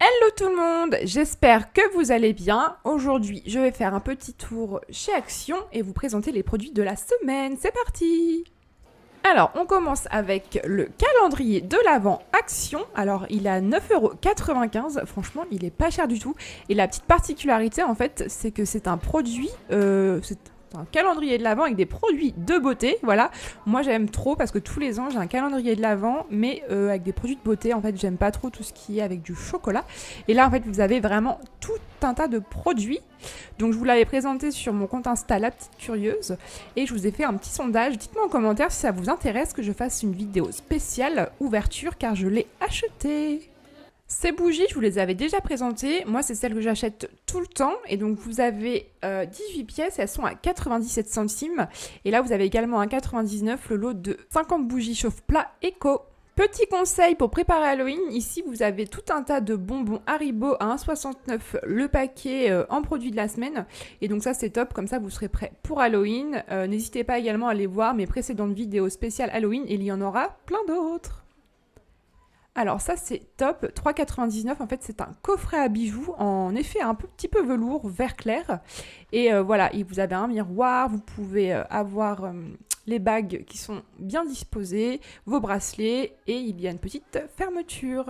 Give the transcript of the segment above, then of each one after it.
Hello tout le monde, j'espère que vous allez bien. Aujourd'hui, je vais faire un petit tour chez Action et vous présenter les produits de la semaine. C'est parti! Alors, on commence avec le calendrier de l'Avent Action. Alors, il est à 9,95 €. Franchement, il est pas cher du tout. Et la petite particularité, en fait, c'est que c'est un produit... c'est un calendrier de l'Avent avec des produits de beauté, voilà. Moi j'aime trop parce que tous les ans j'ai un calendrier de l'Avent, mais avec des produits de beauté. En fait, j'aime pas trop tout ce qui est avec du chocolat. Et là, en fait, vous avez vraiment tout un tas de produits. Donc je vous l'avais présenté sur mon compte Insta La Petite Curieuse et je vous ai fait un petit sondage. Dites-moi en commentaire si ça vous intéresse que je fasse une vidéo spéciale ouverture car je l'ai acheté. Ces bougies, je vous les avais déjà présentées. Moi, c'est celles que j'achète tout le temps. Et donc, vous avez 18 pièces. Elles sont à 97 centimes. Et là, vous avez également à 99 le lot de 50 bougies chauffe-plat éco. Petit conseil pour préparer Halloween. Ici, vous avez tout un tas de bonbons Haribo à 1,69 € le paquet en produit de la semaine. Et donc ça, c'est top. Comme ça, vous serez prêts pour Halloween. N'hésitez pas également à aller voir mes précédentes vidéos spéciales Halloween. Il y en aura plein d'autres. Alors ça c'est top, 3,99 €, en fait c'est un coffret à bijoux en effet un petit peu velours, vert clair. Et voilà, et vous avez un miroir, vous pouvez avoir les bagues qui sont bien disposées, vos bracelets et il y a une petite fermeture.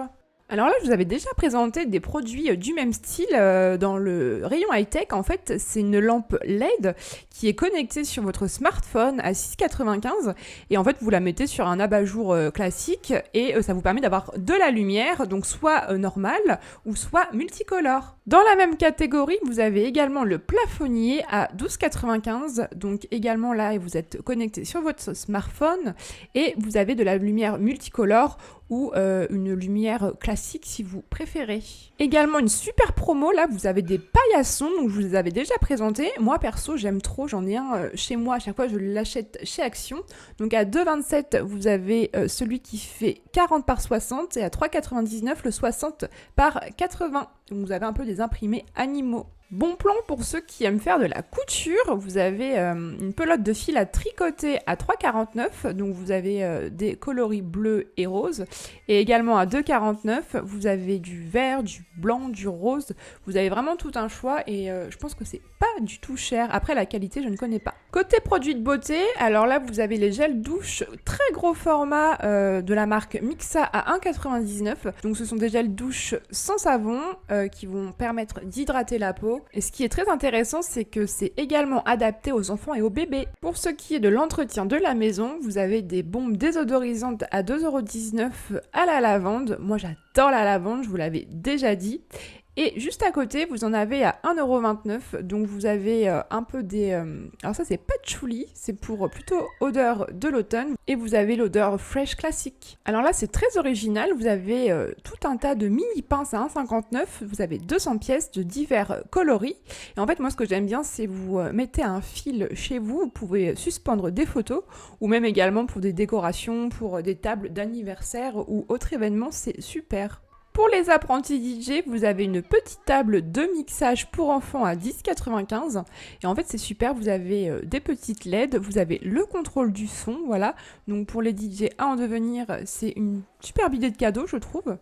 Alors là, je vous avais déjà présenté des produits du même style dans le rayon high-tech. En fait, c'est une lampe LED qui est connectée sur votre smartphone à 6,95 € et en fait, vous la mettez sur un abat-jour classique et ça vous permet d'avoir de la lumière, donc soit normale ou soit multicolore. Dans la même catégorie, vous avez également le plafonnier à 12,95 €, donc également là, vous êtes connecté sur votre smartphone et vous avez de la lumière multicolore ou une lumière classique si vous préférez. Également une super promo, là vous avez des paillassons, donc je vous les avais déjà présentés. Moi perso j'aime trop, j'en ai un chez moi, à chaque fois je l'achète chez Action. Donc à 2,27 € vous avez celui qui fait 40 par 60 et à 3,99 € le 60 par 80. Donc vous avez un peu des imprimés animaux. Bon plan pour ceux qui aiment faire de la couture, vous avez une pelote de fil à tricoter à 3,49 €, donc vous avez des coloris bleus et roses, et également à 2,49 € vous avez du vert, du blanc, du rose, vous avez vraiment tout un choix et je pense que c'est pas du tout cher, après la qualité je ne connais pas. Côté produits de beauté, alors là vous avez les gels douche très gros format de la marque Mixa à 1,99 €, donc ce sont des gels douche sans savon qui vont permettre d'hydrater la peau. Et ce qui est très intéressant, c'est que c'est également adapté aux enfants et aux bébés. Pour ce qui est de l'entretien de la maison, vous avez des bombes désodorisantes à 2,19 € à la lavande. Moi, j'adore la lavande, je vous l'avais déjà dit. Et juste à côté, vous en avez à 1,29 €, donc vous avez un peu des... Alors ça, c'est patchouli, c'est pour plutôt odeur de l'automne, et vous avez l'odeur fresh classique. Alors là, c'est très original, vous avez tout un tas de mini pinces à 1,59 €, vous avez 200 pièces de divers coloris, et en fait, moi, ce que j'aime bien, c'est vous mettez un fil chez vous, vous pouvez suspendre des photos, ou même également pour des décorations, pour des tables d'anniversaire ou autres événements, c'est super. Pour les apprentis DJ, vous avez une petite table de mixage pour enfants à 10,95 €. Et en fait, c'est super, vous avez des petites LED, vous avez le contrôle du son, voilà. Donc pour les DJ à en devenir, c'est une superbe idée de cadeau, je trouve.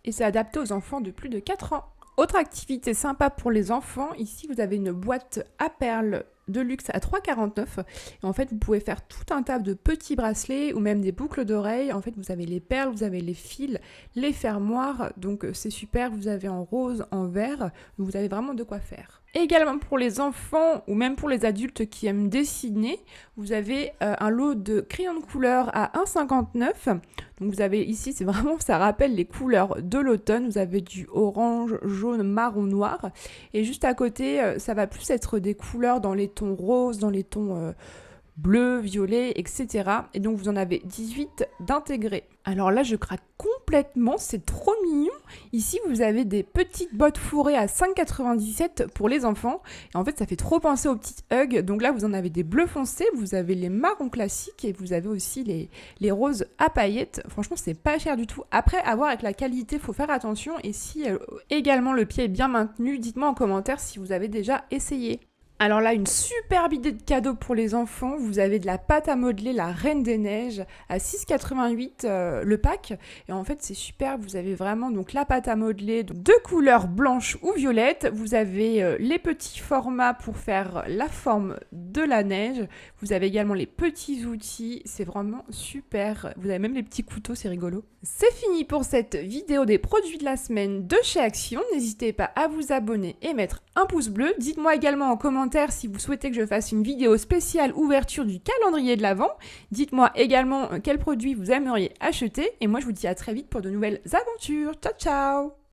Et c'est adapté aux enfants de plus de 4 ans. Autre activité sympa pour les enfants, ici vous avez une boîte à perles de luxe à 3,49 €. Et en fait, vous pouvez faire tout un tas de petits bracelets ou même des boucles d'oreilles. En fait, vous avez les perles, vous avez les fils, les fermoirs. Donc, c'est super. Vous avez en rose, en vert. Vous avez vraiment de quoi faire. Et également pour les enfants ou même pour les adultes qui aiment dessiner, vous avez un lot de crayons de couleur à 1,59 €. Donc, vous avez ici, c'est vraiment, ça rappelle les couleurs de l'automne. Vous avez du orange, jaune, marron, noir. Et juste à côté, ça va plus être des couleurs dans les tons roses, dans les tons bleu, violet, etc. Et donc vous en avez 18 d'intégrés. Alors là, je craque complètement, c'est trop mignon. Ici, vous avez des petites bottes fourrées à 5,97 € pour les enfants. Et en fait, ça fait trop penser aux petites Hugs. Donc là, vous en avez des bleus foncés, vous avez les marrons classiques et vous avez aussi les roses à paillettes. Franchement, c'est pas cher du tout. Après, à voir avec la qualité, faut faire attention. Et si également le pied est bien maintenu, dites-moi en commentaire si vous avez déjà essayé. Alors là, une superbe idée de cadeau pour les enfants. Vous avez de la pâte à modeler, la Reine des Neiges, à 6,88 le pack. Et en fait, c'est super. Vous avez vraiment donc la pâte à modeler de couleur blanche ou violette. Vous avez les petits formats pour faire la forme de la neige. Vous avez également les petits outils. C'est vraiment super. Vous avez même les petits couteaux, c'est rigolo. C'est fini pour cette vidéo des produits de la semaine de chez Action. N'hésitez pas à vous abonner et mettre un pouce bleu. Dites-moi également en commentaire si vous souhaitez que je fasse une vidéo spéciale ouverture du calendrier de l'Avent. Dites-moi également quels produits vous aimeriez acheter. Et moi, je vous dis à très vite pour de nouvelles aventures. Ciao, ciao!